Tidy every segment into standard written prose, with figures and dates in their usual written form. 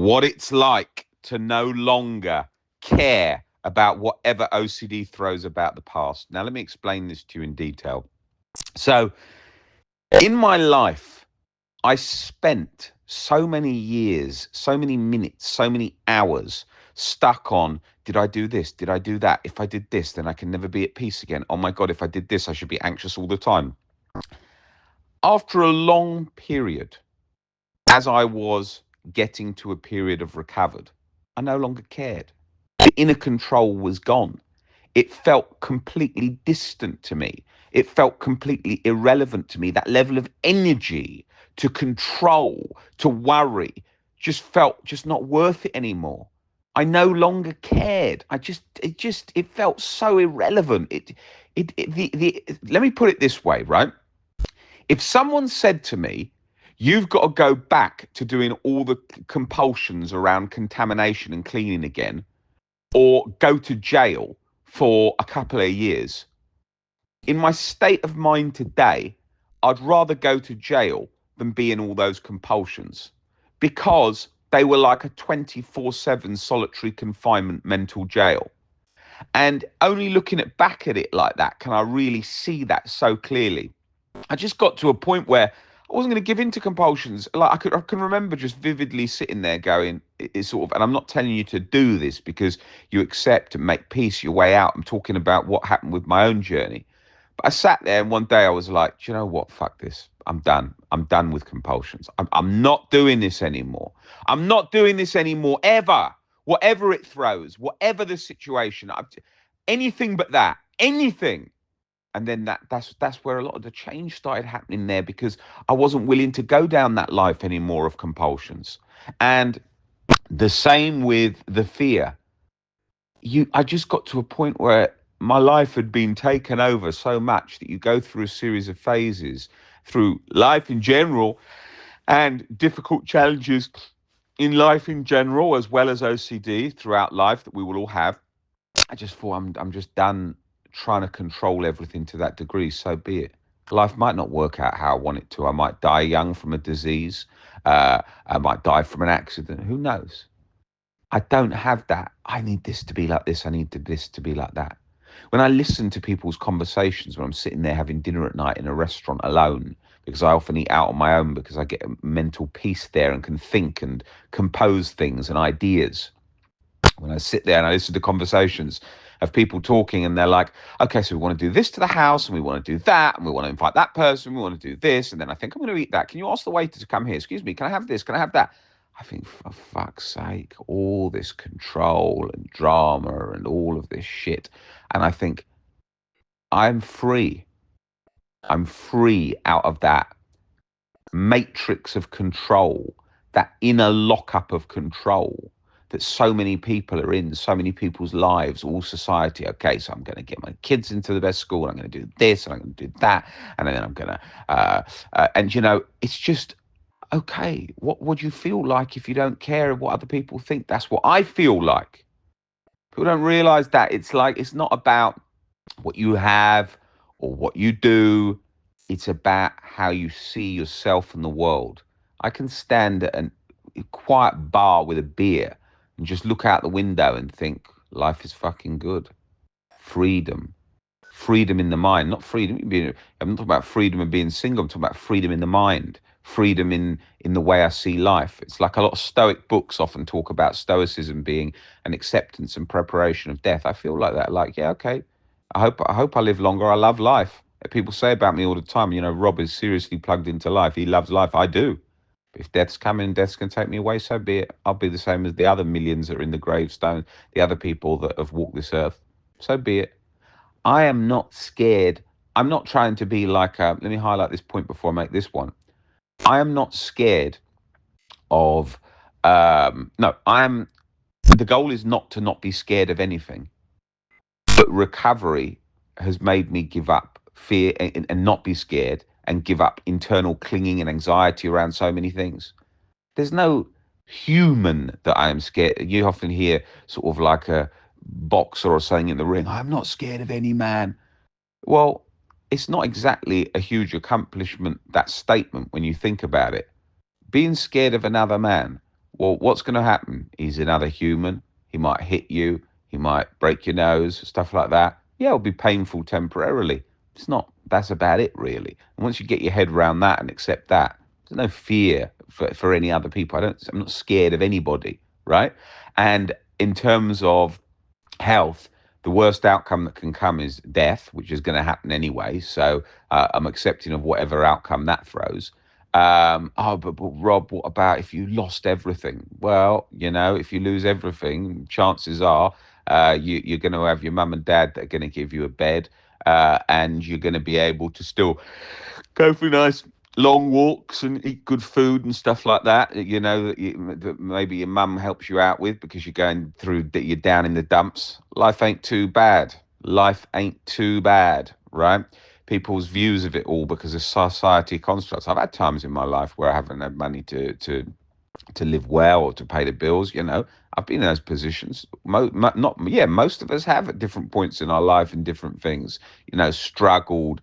what it's like to no longer care about whatever OCD throws about the past. Now, let me explain this to you in detail. So, in my life, I spent so many years, so many minutes, so many hours stuck on, did I do this? Did I do that? If I did this, then I can never be at peace again. Oh my God, if I did this, I should be anxious all the time. After a long period, as I was getting to a period of recovered, I no longer cared. The inner control was gone. It felt completely distant to me. It felt completely irrelevant to me. That level of energy to control, to worry, just felt just not worth it anymore. I no longer cared. It felt so irrelevant. Let me put it this way, right? If someone said to me, you've got to go back to doing all the compulsions around contamination and cleaning again, or go to jail for a couple of years, in my state of mind today, I'd rather go to jail than be in all those compulsions, because they were like a 24/7 solitary confinement mental jail. And only looking back at it like that can I really see that so clearly. I just got to a point where I wasn't going to give in to compulsions. Like I can remember just vividly sitting there going, it's sort of, and I'm not telling you to do this because you accept and make peace your way out. I'm talking about what happened with my own journey. But I sat there and one day I was like, do you know what? Fuck this. I'm done. I'm done with compulsions. I'm not doing this anymore. I'm not doing this anymore ever. Whatever it throws, whatever the situation, anything but that, anything. And then that's where a lot of the change started happening there, because I wasn't willing to go down that life anymore of compulsions. And the same with the fear. I just got to a point where my life had been taken over so much that you go through a series of phases through life in general, and difficult challenges in life in general, as well as OCD throughout life that we will all have. I just thought, I'm just done trying to control everything to that degree. So be it. Life might not work out how I want it to. I might die young from a disease. I might die from an accident. Who knows? I don't have that. I need this to be like this. I need this to be like that. When I listen to people's conversations when I'm sitting there having dinner at night in a restaurant alone, because I often eat out on my own because I get a mental peace there and can think and compose things and ideas. When I sit there and I listen to conversations of people talking, and they're like, okay, so we want to do this to the house, and we want to do that, and we want to invite that person, we want to do this, and then I think I'm going to eat that. Can you ask the waiter to come here? Excuse me, can I have this? Can I have that? I think, for fuck's sake, all this control and drama and all of this shit. And I think, I'm free. I'm free out of that matrix of control, that inner lockup of control that so many people are in, so many people's lives, all society. Okay, so I'm going to get my kids into the best school, I'm going to do this, and I'm going to do that, and then I'm going to, and you know, it's just, okay, what would you feel like if you don't care what other people think? That's what I feel like. People don't realize that it's like, it's not about what you have or what you do. It's about how you see yourself and the world. I can stand at a quiet bar with a beer and just look out the window and think, life is fucking good. Freedom. Freedom in the mind, not freedom. I'm not talking about freedom of being single. I'm talking about freedom in the mind, freedom in the way I see life. It's like a lot of Stoic books often talk about Stoicism being an acceptance and preparation of death. I feel like that. Like, yeah, okay. I hope I live longer. I love life. People say about me all the time, you know, Rob is seriously plugged into life. He loves life. I do. If death's coming and death's can take me away, so be it. I'll be the same as the other millions that are in the gravestone, the other people that have walked this earth. So be it. I am not scared. I'm not trying to be like, let me highlight this point before I make this one. I am not scared of, no, the goal is not to not be scared of anything. But recovery has made me give up fear and not be scared, and give up internal clinging and anxiety around so many things. There's no human that I am scared. You often hear sort of like a boxer or saying in the ring, I'm not scared of any man. Well, it's not exactly a huge accomplishment, that statement, when you think about it. Being scared of another man, Well, what's going to happen? He's another human. He might hit you. He might break your nose, stuff like that. Yeah, it'll be painful temporarily. It's not, that's about it, really. And once you get your head around that and accept that, there's no fear for any other people. I'm not scared of anybody, right? And in terms of health, the worst outcome that can come is death, which is going to happen anyway. So I'm accepting of whatever outcome that throws. But Rob, what about if you lost everything? Well, if you lose everything, chances are you're going to have your mum and dad that are going to give you a bed, and you're going to be able to still go for nice long walks and eat good food and stuff like that. That maybe your mum helps you out with because you're going through, you're down in the dumps. Life ain't too bad. Life ain't too bad, right? People's views of it all because of society constructs. I've had times in my life where I haven't had money to live well or to pay the bills. I've been in those positions. Most of us have at different points in our life and different things. Struggled.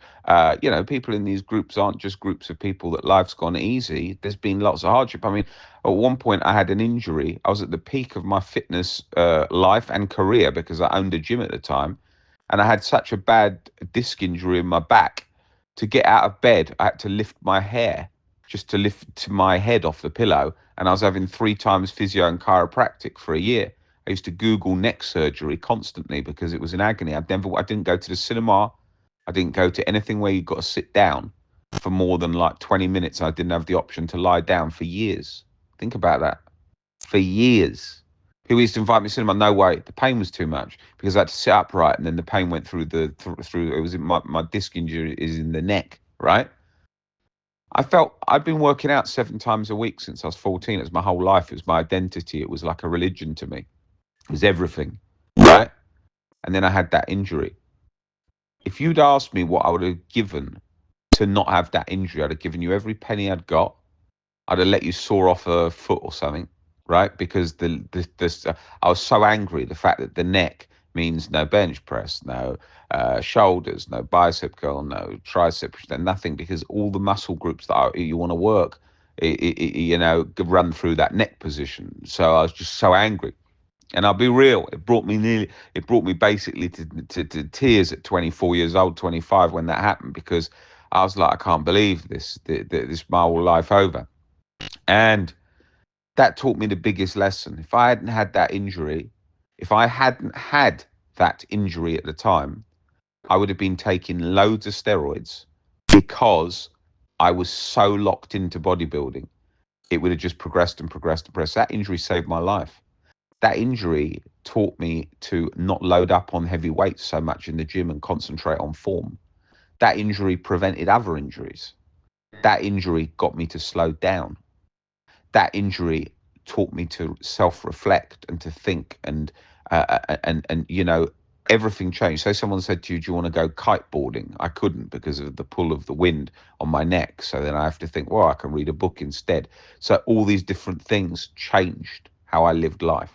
People in these groups aren't just groups of people that life's gone easy. There's been lots of hardship. I mean, at one point I had an injury. I was at the peak of my fitness life and career because I owned a gym at the time, and I had such a bad disc injury in my back. To get out of bed, I had to lift my hair just to lift my head off the pillow, and I was having 3 times physio and chiropractic for a year. I used to Google neck surgery constantly because it was in agony. I didn't go to the cinema. I didn't go to anything where you got to sit down for more than like 20 minutes. I didn't have the option to lie down for years. Think about that. For years. People used to invite me to cinema. No way. The pain was too much because I had to sit upright, and then the pain went through through. It was in my disc injury is in the neck, right? I felt I'd been working out 7 times a week since I was 14. It was my whole life. It was my identity. It was like a religion to me. It was everything, right? And then I had that injury. If you'd asked me what I would have given to not have that injury, I'd have given you every penny I'd got. I'd have let you saw off a foot or something, right? Because I was so angry. The fact that the neck means no bench press, no shoulders, no bicep curl, no tricep, nothing, because all the muscle groups that you want to work, run through that neck position. So I was just so angry. And I'll be real, it brought me basically to tears at 24 years old, 25 when that happened, because I was like, I can't believe this my whole life over. And that taught me the biggest lesson. If I hadn't had that injury, if I hadn't had that injury at the time, I would have been taking loads of steroids because I was so locked into bodybuilding. It would have just progressed and progressed and progressed. That injury saved my life. That injury taught me to not load up on heavy weights so much in the gym and concentrate on form. That injury prevented other injuries. That injury got me to slow down. That injury taught me to self-reflect and to think, and everything changed. So someone said to you, do you want to go kiteboarding? I couldn't because of the pull of the wind on my neck. So then I have to think, well, I can read a book instead. So all these different things changed how I lived life.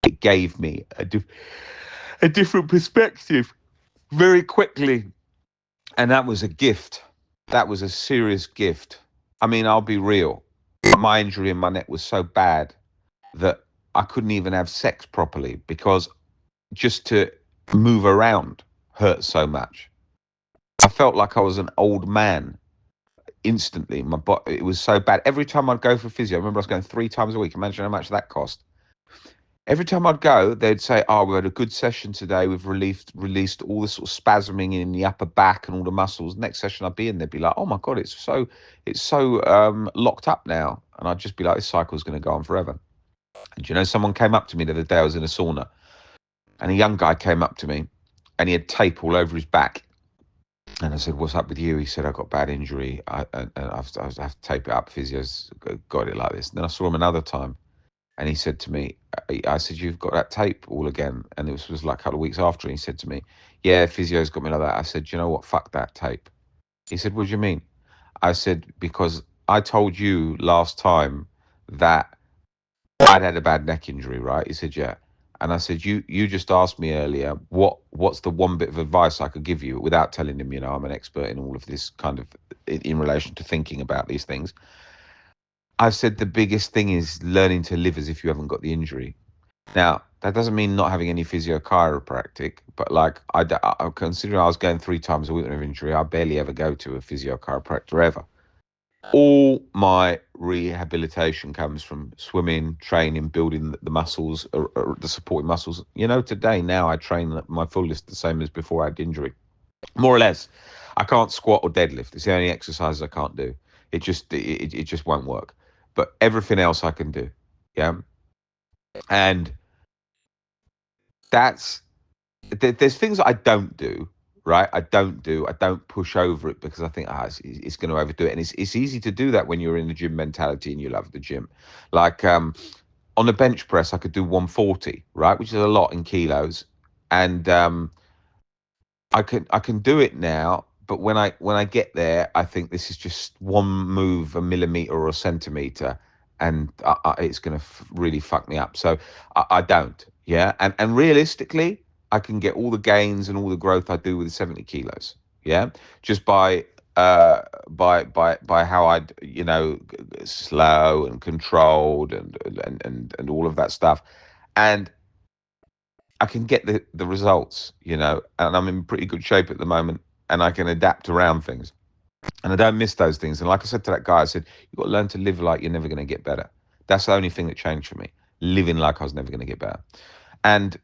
It gave me a different perspective very quickly. And that was a gift. That was a serious gift. I mean, I'll be real. My injury in my neck was so bad that I couldn't even have sex properly because just to move around hurt so much. I felt like I was an old man instantly. My body, it was so bad. Every time I'd go for physio, I remember I was going 3 times a week. Imagine how much that cost. Every time I'd go, they'd say, "Oh, we had a good session today. We've released all the sort of spasming in the upper back and all the muscles." Next session I'd be in, they'd be like, "Oh my god, it's so locked up now," and I'd just be like, "This cycle's going to go on forever." And someone came up to me the other day. I was in a sauna, and a young guy came up to me, and he had tape all over his back. And I said, "What's up with you?" He said, "I got bad injury. I have to tape it up. Physio's got it like this." And then I saw him another time. And he said to me, I said, "You've got that tape all again." And it was like a couple of weeks after. And he said to me, "Yeah, physio's got me like that." I said, "You know what? Fuck that tape." He said, "What do you mean?" I said, "Because I told you last time that I'd had a bad neck injury, right?" He said, "Yeah." And I said, you just asked me earlier, what's the one bit of advice I could give you, without telling him, I'm an expert in all of this kind of in relation to thinking about these things. I said the biggest thing is learning to live as if you haven't got the injury. Now, that doesn't mean not having any physio chiropractic, but like considering I was going 3 times a week with an injury, I barely ever go to a physio chiropractor ever. All my rehabilitation comes from swimming, training, building the muscles, the supporting muscles. Today now I train my fullest the same as before I had the injury, more or less. I can't squat or deadlift. It's the only exercises I can't do. It just won't work. But everything else I can do. Yeah, and that's there's things that I don't do, right? I don't push over it because I think it's going to overdo it, and it's easy to do that when you're in the gym mentality and you love the gym. Like on the bench press, I could do 140, right, which is a lot in kilos, and I can do it now. But when I get there, I think this is just one move, a millimeter or a centimeter, and it's going to really fuck me up. So I don't. Yeah, and realistically, I can get all the gains and all the growth I do with 70 kilos. Yeah, just by how I'd slow and controlled and all of that stuff, and I can get the results, and I'm in pretty good shape at the moment, and I can adapt around things, and I don't miss those things. And like I said to that guy, I said, you've got to learn to live like you're never going to get better. That's the only thing that changed for me, living like I was never going to get better. And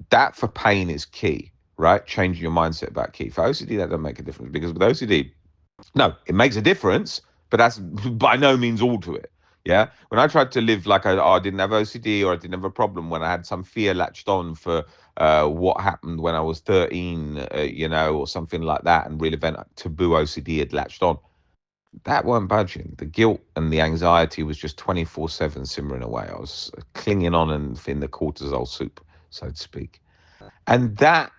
that for pain is key, right? Changing your mindset about key. For OCD, that doesn't make a difference because with OCD, no, it makes a difference, but that's by no means all to it. Yeah. When I tried to live like I didn't have OCD or I didn't have a problem, when I had some fear latched on for what happened when I was 13, or something like that, and real event taboo OCD had latched on, that weren't budging. The guilt and the anxiety was just 24/7 simmering away. I was clinging on and in the cortisol soup, so to speak. And that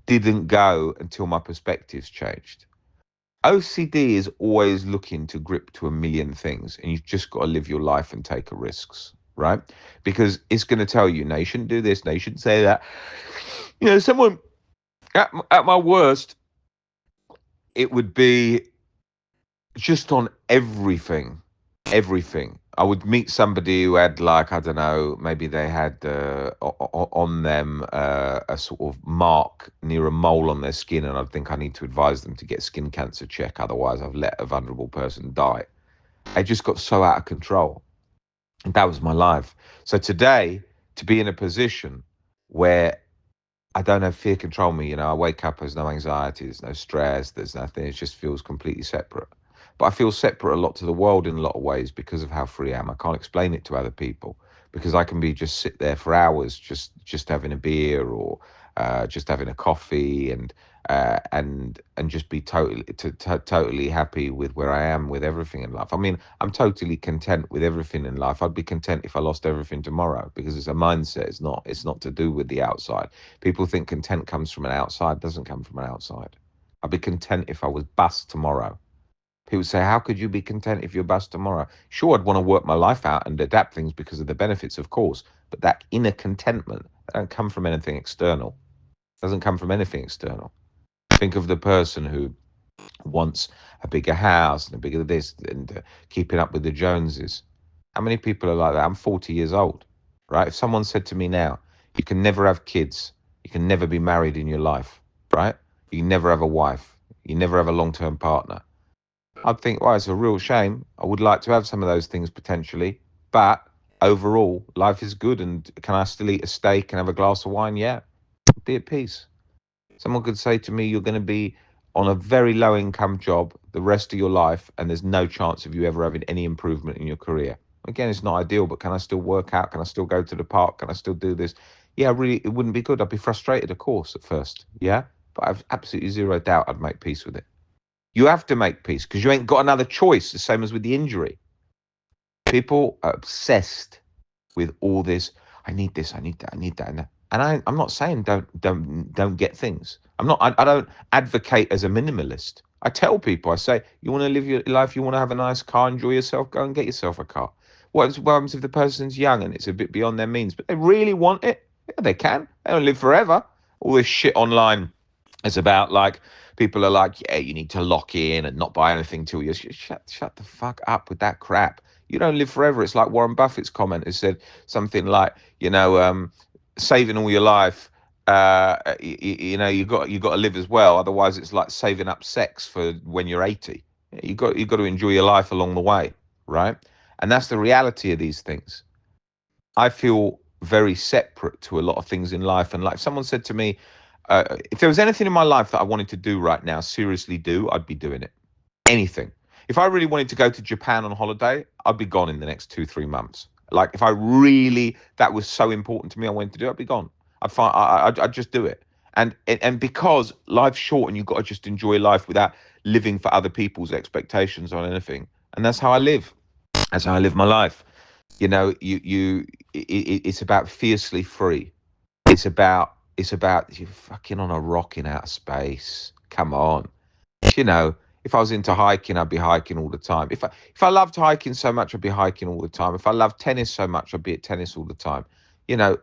didn't go until my perspectives changed. OCD is always looking to grip to a million things, and you've just got to live your life and take risks, right? Because it's going to tell you, no, you shouldn't do this, no, you shouldn't say that. Someone at my worst, it would be just on everything. I would meet somebody who had, like, I don't know, maybe they had on them a sort of mark near a mole on their skin, and I'd think I need to advise them to get skin cancer check, otherwise I've let a vulnerable person die. I just got so out of control, and that was my life. So today, to be in a position where I don't have fear control me. I wake up, there's no anxiety, there's no stress, there's nothing. It just feels completely separate. But I feel separate a lot to the world in a lot of ways because of how free I am. I can't explain it to other people because I can be just sit there for hours, just having a beer or just having a coffee and just be totally happy with where I am with everything in life. I mean, I'm totally content with everything in life. I'd be content if I lost everything tomorrow because it's a mindset. It's not to do with the outside. People think content comes from an outside. It doesn't come from an outside. I'd be content if I was bust tomorrow. People say, how could you be content if you're bust tomorrow? Sure, I'd want to work my life out and adapt things because of the benefits, of course. But that inner contentment, that don't come from anything external. It doesn't come from anything external. Think of the person who wants a bigger house and a bigger this and keeping up with the Joneses. How many people are like that? I'm 40 years old, right? If someone said to me now, you can never have kids, you can never be married in your life, right? You can never have a wife, you never have a long-term partner. I'd think, well, it's a real shame. I would like to have some of those things potentially, but overall, life is good. And can I still eat a steak and have a glass of wine? Yeah, be at peace. Someone could say to me, you're going to be on a very low income job the rest of your life, and there's no chance of you ever having any improvement in your career. Again, it's not ideal, but can I still work out? Can I still go to the park? Can I still do this? Yeah, really, it wouldn't be good. I'd be frustrated, of course, at first. Yeah, but I've absolutely zero doubt I'd make peace with it. You have to make peace because you ain't got another choice, the same as with the injury. People are obsessed with all this. I need this, I need that, I need that, and I'm not saying don't get things. I don't advocate as a minimalist. I tell people, I say, you want to live your life, you want to have a nice car, enjoy yourself, go and get yourself a car. What happens if the person's young and it's a bit beyond their means, but they really want it? Yeah, they can. They don't live forever. All this shit online is about, like, people are like, yeah, you need to lock in and not buy anything till you shut the fuck up with that crap. You don't live forever. It's like Warren Buffett's comment. It said something like, saving all your life. You got to live as well. Otherwise, it's like saving up sex for when you're 80. You got to enjoy your life along the way, right? And that's the reality of these things. I feel very separate to a lot of things in life. And like someone said to me, if there was anything in my life that I wanted to do right now, seriously do, I'd be doing it. Anything. If I really wanted to go to Japan on holiday, I'd be gone in the next 2-3 months. Like if I really, that was so important to me, I wanted to do it, I'd be gone. I'd just do it. And because life's short and you've got to just enjoy life without living for other people's expectations on anything. And that's how I live. That's how I live my life. It's about fiercely free. It's about you fucking on a rock in outer space. Come on. You know, if I was into hiking, I'd be hiking all the time. If I loved hiking so much, I'd be hiking all the time. If I loved tennis so much, I'd be at tennis all the time. You know,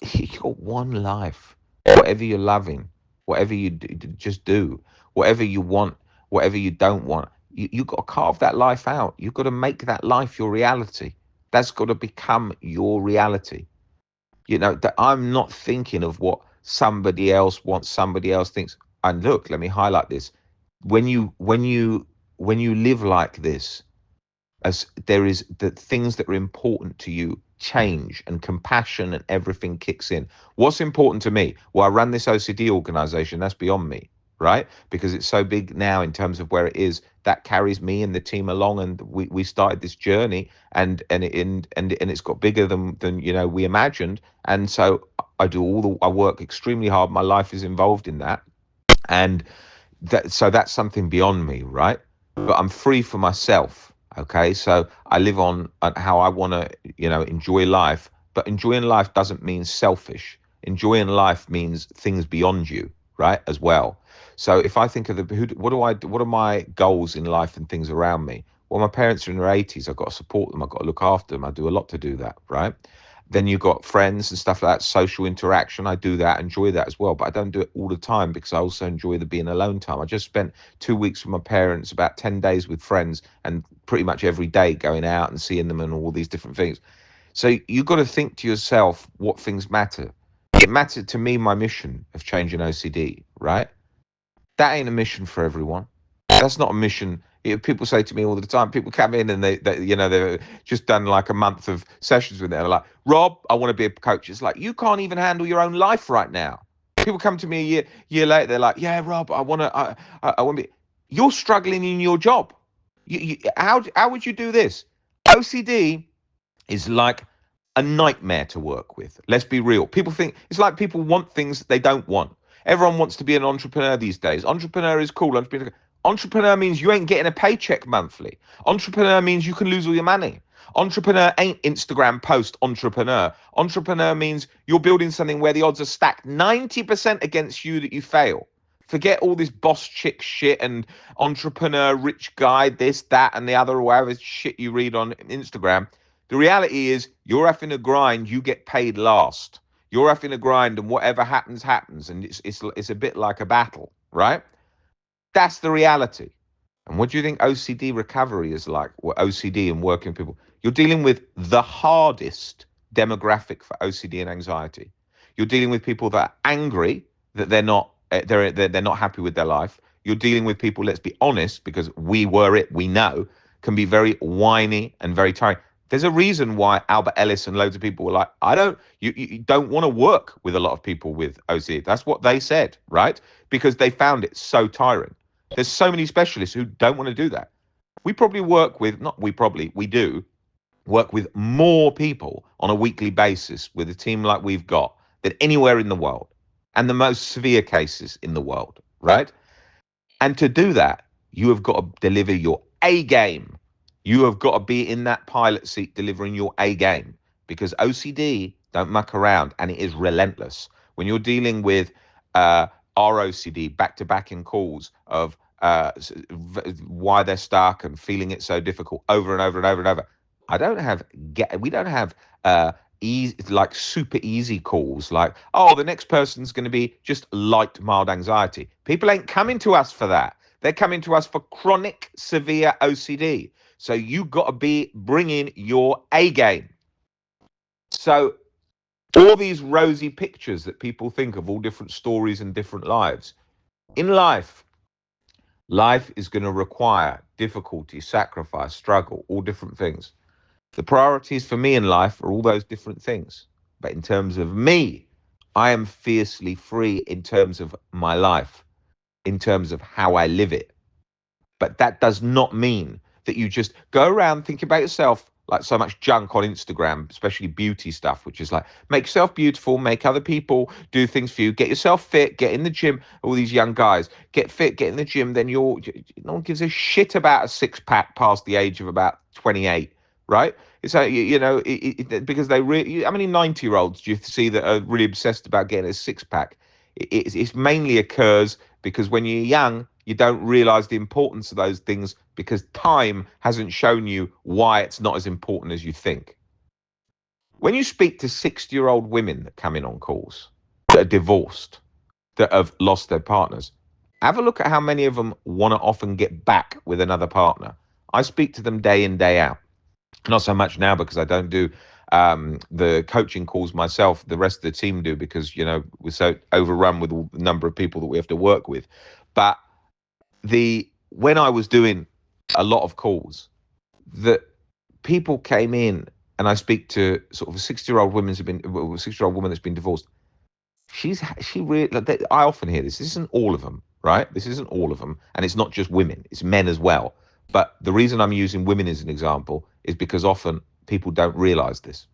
you got one life. Whatever you're loving, whatever you do, just do. Whatever you want, whatever you don't want. You got to carve that life out. You've got to make that life your reality. That's got to become your reality. That I'm not thinking of what somebody else wants, somebody else thinks. And look, let me highlight this. When you live like this, as there is the things that are important to you change, and compassion and everything kicks in. What's important to me? Well, I run this OCD organization. That's beyond me, right? Because it's so big now in terms of where it is. That carries me and the team along, and we started this journey, and it's got bigger than we imagined. And so I work extremely hard. My life is involved in that, and so that's something beyond me, right? But I'm free for myself. Okay, so I live on how I want to, enjoy life. But enjoying life doesn't mean selfish. Enjoying life means things beyond you, right? As well. So if I think of what are my goals in life and things around me? Well, my parents are in their 80s. I've got to support them. I've got to look after them. I do a lot to do that, right? Then you've got friends and stuff like that, social interaction. I do that, enjoy that as well, but I don't do it all the time because I also enjoy the being alone time. I just spent 2 weeks with my parents, about 10 days with friends, and pretty much every day going out and seeing them and all these different things. So you've got to think to yourself what things matter. It mattered to me, my mission of changing OCD, right? That ain't a mission for everyone. That's not a mission. People say to me all the time, people come in and they've just done like a month of sessions with them. They're like, Rob, I want to be a coach. It's like, you can't even handle your own life right now. People come to me a year later, they're like, yeah, Rob, I want to be. You're struggling in your job. How would you do this? OCD is like a nightmare to work with. Let's be real. People think it's like people want things they don't want. Everyone wants to be an entrepreneur these days. Entrepreneur is cool. Entrepreneur means you ain't getting a paycheck monthly. Entrepreneur means you can lose all your money. Entrepreneur ain't Instagram post entrepreneur. Entrepreneur means you're building something where the odds are stacked 90% against you that you fail. Forget all this boss chick shit and entrepreneur, rich guy, this, that, and the other, whatever shit you read on Instagram. The reality is you're having to grind, you get paid last. You're having to grind, and whatever happens, happens. And it's a bit like a battle, right? That's the reality. And what do you think OCD recovery is like? Or OCD and working people? You're dealing with the hardest demographic for OCD and anxiety. You're dealing with people that are angry that they're not happy with their life. You're dealing with people, let's be honest, because we know, can be very whiny and very tiring. There's a reason why Albert Ellis and loads of people were like, you don't want to work with a lot of people with OCD. That's what they said, right? Because they found it so tiring. There's so many specialists who don't want to do that. We probably work with, not we probably, we do work with more people on a weekly basis with a team like we've got than anywhere in the world, and the most severe cases in the world, right? And to do that, you have got to deliver your A game. You have got to be in that pilot seat delivering your A game, because OCD don't muck around, and it is relentless. When you're dealing with ROCD, back-to-back in calls of why they're stuck and feeling it so difficult over and over and over and over. We don't have easy, like super easy calls like, oh, the next person's going to be just light, mild anxiety. People ain't coming to us for that. They're coming to us for chronic, severe OCD. So you got to be bringing your A game. So all these rosy pictures that people think of, all different stories and different lives. In life, life is going to require difficulty, sacrifice, struggle, all different things. The priorities for me in life are all those different things. But in terms of me, I am fiercely free in terms of my life, in terms of how I live it. But that does not mean that you just go around thinking about yourself like so much junk on Instagram, especially beauty stuff, which is like make yourself beautiful, make other people do things for you, get yourself fit, get in the gym. All these young guys get fit, get in the gym. Then no one gives a shit about a six pack past the age of about 28, right? It's like because they really. How many 90-year-olds do you see that are really obsessed about getting a six pack? It mainly occurs because when you're young, you don't realize the importance of those things because time hasn't shown you why it's not as important as you think. When you speak to 60-year-old women that come in on calls, that are divorced, that have lost their partners, have a look at how many of them want to often get back with another partner. I speak to them day in, day out. Not so much now because I don't do the coaching calls myself. The rest of the team do because, we're so overrun with the number of people that we have to work with. But when I was doing a lot of calls, that people came in and I speak to sort of a 60-year-old woman that's been divorced. She really, like, I often hear this. This isn't all of them, right? This isn't all of them, and it's not just women; it's men as well. But the reason I'm using women as an example is because often people don't realize this.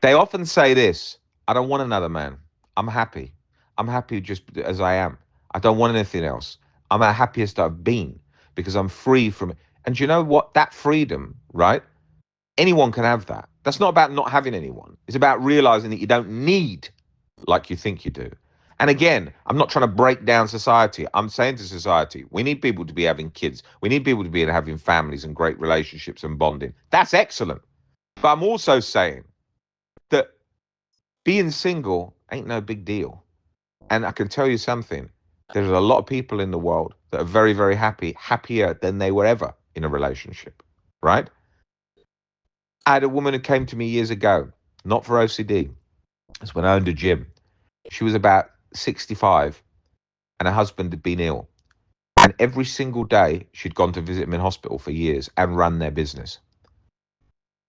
They often say this: "I don't want another man. I'm happy. I'm happy just as I am. I don't want anything else. I'm the happiest I've been because I'm free from it." And do you know what? That freedom, right? Anyone can have that. That's not about not having anyone. It's about realizing that you don't need like you think you do. And again, I'm not trying to break down society. I'm saying to society, we need people to be having kids. We need people to be having families and great relationships and bonding. That's excellent. But I'm also saying that being single ain't no big deal. And I can tell you something. There's a lot of people in the world that are very, very happy, happier than they were ever in a relationship, right? I had a woman who came to me years ago, not for OCD. It's when I owned a gym. She was about 65 and her husband had been ill. And every single day she'd gone to visit him in hospital for years and run their business.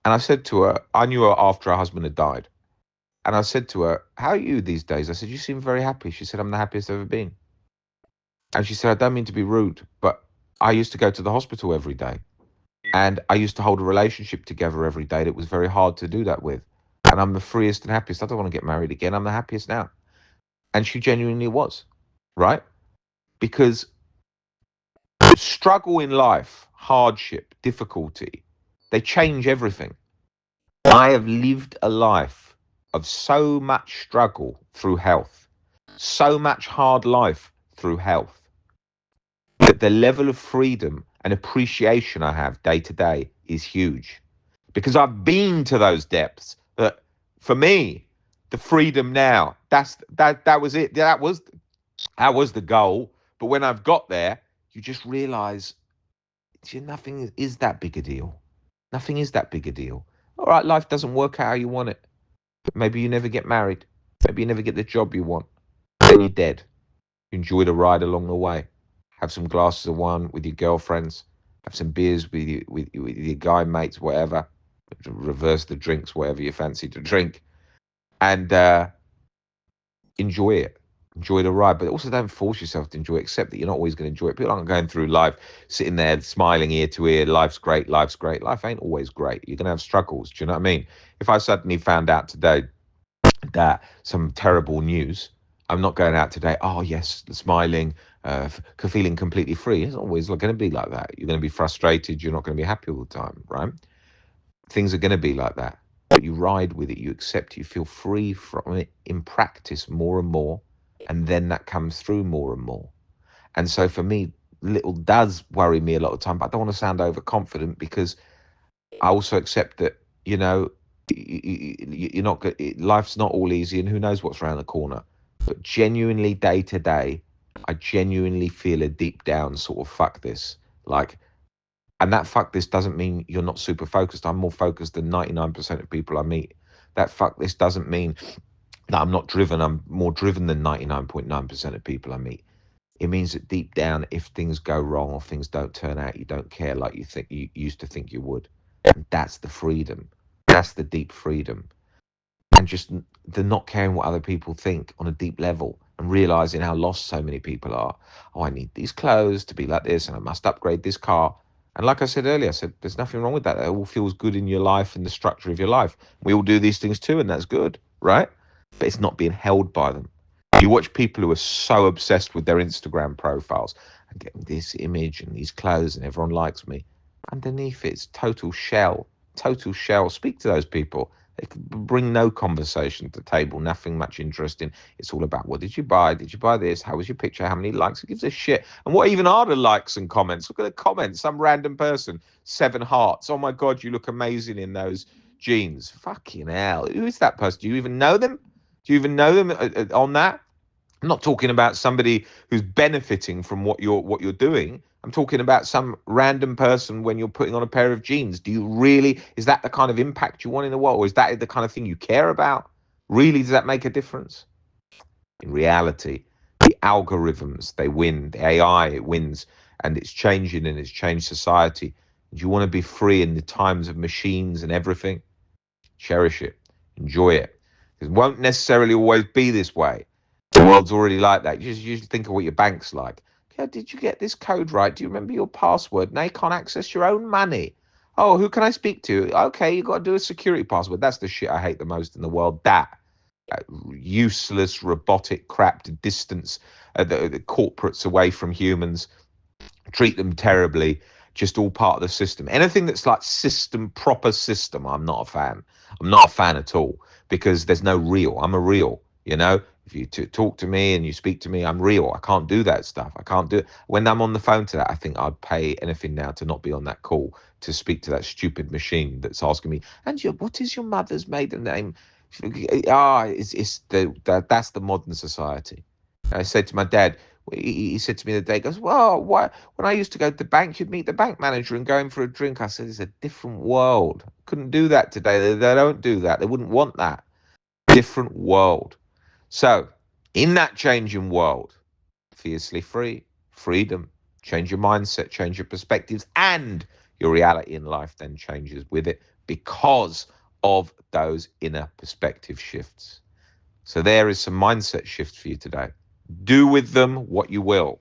And I said to her, I knew her after her husband had died. And I said to her, how are you these days? I said, you seem very happy. She said, I'm the happiest I've ever been. And she said, I don't mean to be rude, but I used to go to the hospital every day. And I used to hold a relationship together every day that was very hard to do that with. And I'm the freest and happiest. I don't want to get married again. I'm the happiest now. And she genuinely was, right? Because struggle in life, hardship, difficulty, they change everything. I have lived a life of so much struggle through health, so much hard life through health, that the level of freedom and appreciation I have day to day is huge. Because I've been to those depths. That for me, the freedom now, that was it. That was the goal. But when I've got there, you just realize nothing is that big a deal. Nothing is that big a deal. All right, life doesn't work out how you want it. Maybe you never get married. Maybe you never get the job you want. Then you're dead. Enjoy the ride along the way. Have some glasses of wine with your girlfriends. Have some beers with your guy mates, whatever. Reverse the drinks, whatever you fancy to drink. And enjoy it. Enjoy the ride, but also don't force yourself to enjoy it. Accept that you're not always going to enjoy it. People aren't going through life sitting there smiling ear to ear. Life's great. Life's great. Life ain't always great. You're going to have struggles. Do you know what I mean? If I suddenly found out today that some terrible news, I'm not going out today, oh yes, smiling, feeling completely free. It's always going to be like that. You're going to be frustrated. You're not going to be happy all the time, right? Things are going to be like that. But you ride with it. You accept. You feel free from it in practice more and more. And then that comes through more and more. And so for me, little does worry me a lot of the time, but I don't want to sound overconfident because I also accept that, you're not good. Life's not all easy and who knows what's around the corner. But genuinely day to day, I genuinely feel a deep down sort of fuck this. Like, And that fuck this doesn't mean you're not super focused. I'm more focused than 99% of people I meet. That fuck this doesn't mean that I'm not driven. I'm more driven than 99.9% of people I meet. It means that deep down, if things go wrong or things don't turn out, you don't care like you used to think you would. And that's the freedom. That's the deep freedom. And just the not caring what other people think on a deep level and realizing how lost so many people are. Oh, I need these clothes to be like this and I must upgrade this car. And like I said earlier, I said, there's nothing wrong with that. It all feels good in your life and the structure of your life. We all do these things too, and that's good, right? But it's not being held by them. You watch people who are so obsessed with their Instagram profiles and getting this image and these clothes and everyone likes me. Underneath it's total shell, total shell. Speak to those people. They can bring no conversation to the table, nothing much interesting. It's all about what did you buy? Did you buy this? How was your picture? How many likes? It gives a shit. And what even are the likes and comments? Look at the comments. Some random person, 7 hearts. Oh my God, you look amazing in those jeans. Fucking hell. Who is that person? Do you even know them? Do you even know them on that? I'm not talking about somebody who's benefiting from what you're doing. I'm talking about some random person when you're putting on a pair of jeans. Do you really, is that the kind of impact you want in the world? Or is that the kind of thing you care about? Really, does that make a difference? In reality, the algorithms, they win. The AI, it wins. And it's changing and it's changed society. Do you want to be free in the times of machines and everything? Cherish it. Enjoy it. It won't necessarily always be this way. The world's already like that. You just think of what your bank's like. Yeah, did you get this code right? Do you remember your password? Now you can't access your own money. Oh, who can I speak to? Okay, you got to do a security password. That's the shit I hate the most in the world. That useless robotic crap to distance the corporates away from humans, treat them terribly, just all part of the system. Anything that's like system, proper system, I'm not a fan. I'm not a fan at all because there's no real. I'm a real, you know? If you talk to me and you speak to me, I'm real. I can't do that stuff. I can't do it. When I'm on the phone to that, I think I'd pay anything now to not be on that call, to speak to that stupid machine that's asking me, and what is your mother's maiden name? That's the modern society. I said to my dad, he said to me the other day, he goes, well, why, when I used to go to the bank, you'd meet the bank manager and go in for a drink. I said, it's a different world. Couldn't do that today. They don't do that. They wouldn't want that. Different world. So, in that changing world, fiercely free, freedom, change your mindset, change your perspectives, and your reality in life then changes with it because of those inner perspective shifts. So, there is some mindset shifts for you today. Do with them what you will.